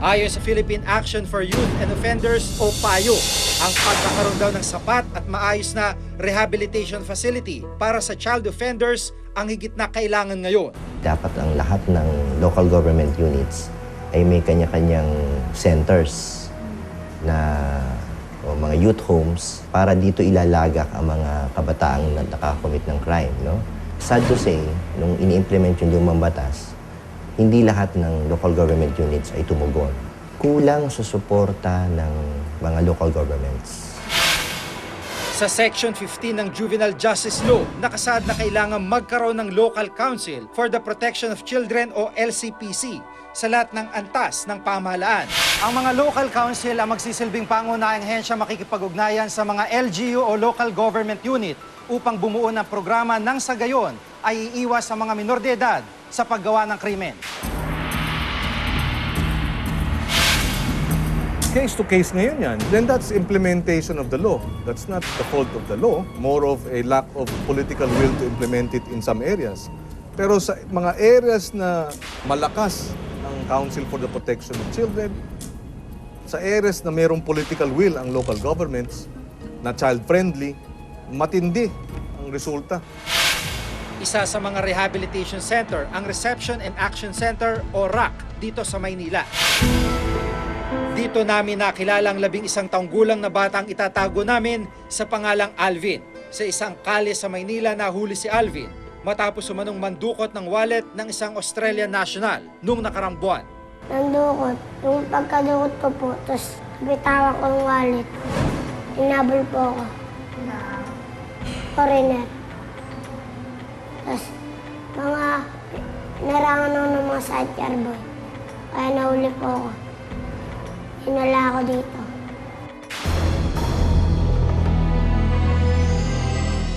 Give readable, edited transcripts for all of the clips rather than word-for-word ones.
Ayon sa Philippine Action for Youth and Offenders o PAYO, ang pagkakaroon daw ng sapat at maayos na rehabilitation facility para sa child offenders ang higit na kailangan ngayon. Dapat ang lahat ng local government units ay may kanya-kanyang centers na o mga youth homes para dito ilalagak ang mga kabataang nakakomit ng crime. No? Sad to say, nung ini-implement yung lumang batas, hindi lahat ng local government units ay tumugon. Kulang sa suporta ng mga local governments. Sa Section 15 ng Juvenile Justice Law, nakasaad na kailangan magkaroon ng Local Council for the Protection of Children o LCPC sa lahat ng antas ng pamahalaan. Ang mga local council ang magsisilbing pangunahing hensya makikipag-ugnayan sa mga LGU o local government unit upang bumuo ng programa nang sa gayon ay iiwas sa mga minor de edad sa paggawa ng krimen. Case-to-case ngayon yan, then that's implementation of the law. That's not the fault of the law, more of a lack of political will to implement it in some areas. Pero sa mga areas na malakas ang Council for the Protection of Children, sa areas na mayroong political will ang local governments, na child-friendly, matindi ang resulta. Isa sa mga rehabilitation center ang Reception and Action Center o RAC dito sa Maynila. Dito namin nakilala ang 11 taong gulang na batang itatago namin sa pangalang Alvin. Sa isang kalye sa Maynila nahuli si Alvin matapos umanong mandukot ng wallet ng isang Australian national noong nakarang buwan. Nandukot. Yung pagkadukot ko po, tapos bitawan ko yung wallet. Inabol po ako. Foreigner. Tapos mga narangan ako ng mga sidecar boy. Kaya nahuli po ako. Hinala ako dito.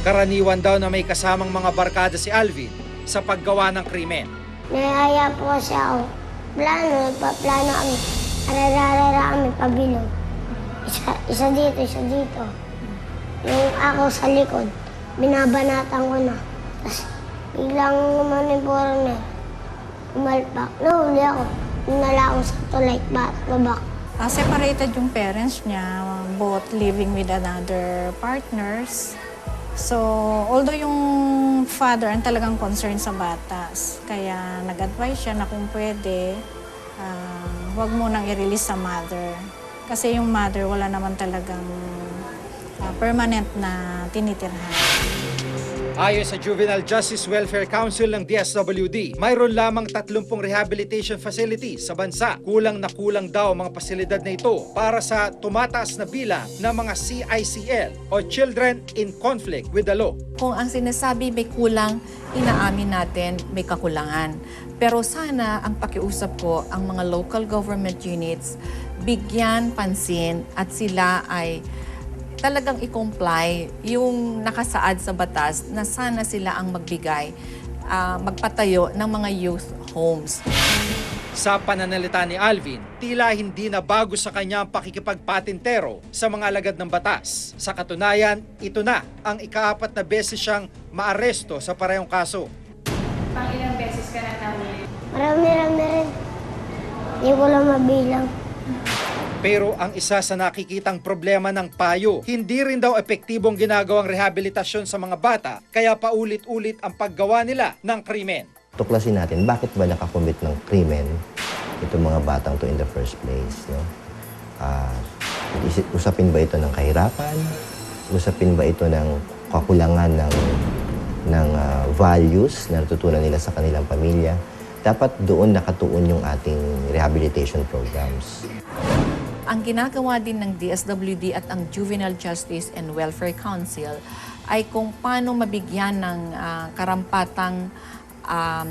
Karaniwan daw na may kasamang mga barkada si Alvin sa paggawa ng krimen. Nahihaya po kasi ako. Nagpa-plano kami. Arararara kami, pabilog. Isa dito, isa dito. Yung ako sa likod, binabanatan ko na. Tapos biglang umano yung foreigner. Umalpak. Nahuli ako. Hinala ako sa tulay, babak. Separated yung parents niya, both living with another partners. So, although yung father ang talagang concerned sa batas, kaya nag-advise siya na kung pwede, huwag mo nang i-release sa mother. Kasi yung mother wala naman talagang permanent na tinitirhan. Ayon sa Juvenile Justice Welfare Council ng DSWD, mayroon lamang 30 rehabilitation facilities sa bansa. Kulang na kulang daw ang mga pasilidad na ito para sa tumataas na bilang ng mga CICL o Children in Conflict with the Law. Kung ang sinasabi may kulang, inaamin natin may kakulangan. Pero sana ang pakiusap ko, ang mga local government units, bigyan pansin at sila ay talagang i-comply yung nakasaad sa batas na sana sila ang magbigay, magpatayo ng mga youth homes. Sa pananalita ni Alvin, tila hindi na bago sa kanya ang pakikipagpatintero sa mga alagad ng batas. Sa katunayan, ito na ang ika-4 na beses siyang maaresto sa parehong kaso. Ilang beses ka na nahuli? Marami-rami rin. Hindi ko lang mabilang. Pero ang isa sa nakikitang problema ng PAYO, hindi rin daw epektibong ginagawang rehabilitasyon sa mga bata, kaya paulit-ulit ang paggawa nila ng krimen. Tuklasin natin, bakit ba nakakomit ng krimen itong mga batang to in the first place? No? Usapin ba ito ng kahirapan? Usapin ba ito ng kakulangan ng values na natutunan nila sa kanilang pamilya? Dapat doon nakatuon yung ating rehabilitation programs. Ang ginagawa din ng DSWD at ang Juvenile Justice and Welfare Council ay kung paano mabigyan ng karampatang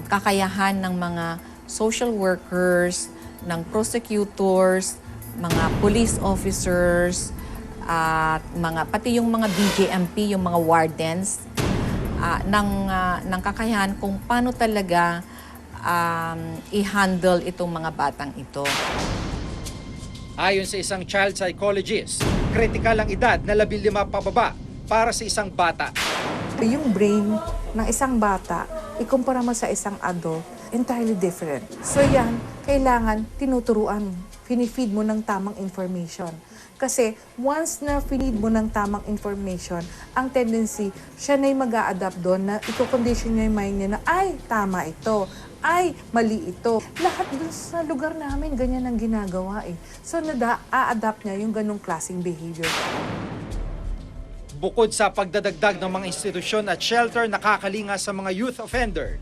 kakayahan ng mga social workers, ng prosecutors, mga police officers, at pati yung mga BJMP, yung mga wardens, ng kakayahan kung paano talaga i-handle itong mga batang ito. Ayon sa isang child psychologist, kritikal ang edad na 15 pababa para sa isang bata. Yung brain ng isang bata, ikumpara mo sa isang adult, entirely different. So yan, kailangan tinuturuan finifeed mo ng tamang information. Kasi once na finid mo ng tamang information, ang tendency, siya na'y mag-a-adapt doon na i-condition niya yung mind niya na, ay, tama ito, ay, mali ito. Lahat doon sa lugar namin, ganyan ang ginagawa eh. So, a-adapt niya yung ganong klaseng behavior. Bukod sa pagdadagdag ng mga institusyon at shelter na kakalinga sa mga youth offender,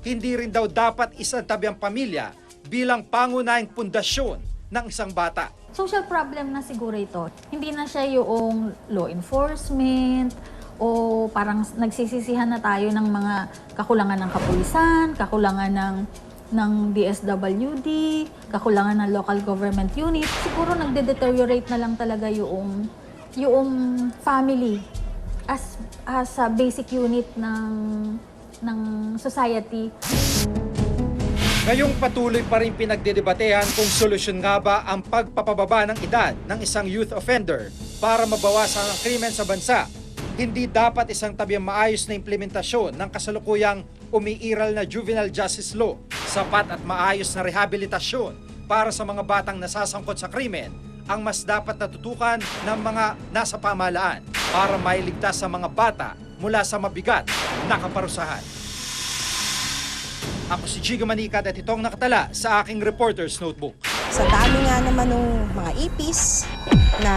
hindi rin daw dapat isantabi ang pamilya bilang pangunahing pundasyon ng isang bata. Social problem na siguro ito. Hindi na siya yung law enforcement o parang nagsisisihan na tayo ng mga kakulangan ng kapulisan, kakulangan ng DSWD, kakulangan ng local government unit. Siguro nagde-deteriorate na lang talaga yung family as a basic unit ng society. Ngayong patuloy pa rin pinagdedebatehan kung solusyon nga ba ang pagpapababa ng edad ng isang youth offender para mabawasan ang krimen sa bansa. Hindi dapat isang tabi ang maayos na implementasyon ng kasalukuyang umiiral na juvenile justice law. Sapat at maayos na rehabilitasyon para sa mga batang nasasangkot sa krimen ang mas dapat natutukan ng mga nasa pamahalaan para mailigtas sa mga bata mula sa mabigat na kaparusahan. Ako si Giga Manikat at itong nakatala sa aking Reporter's Notebook. Sa dami nga naman ng mga ipis na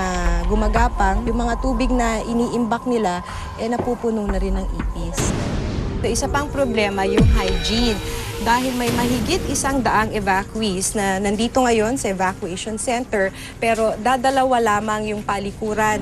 gumagapang, yung mga tubig na iniimbak nila, napupuno na rin ng ipis. Isa pang problema yung hygiene. Dahil may mahigit 100 evacuees na nandito ngayon sa evacuation center, pero dadalawa lamang yung palikuran.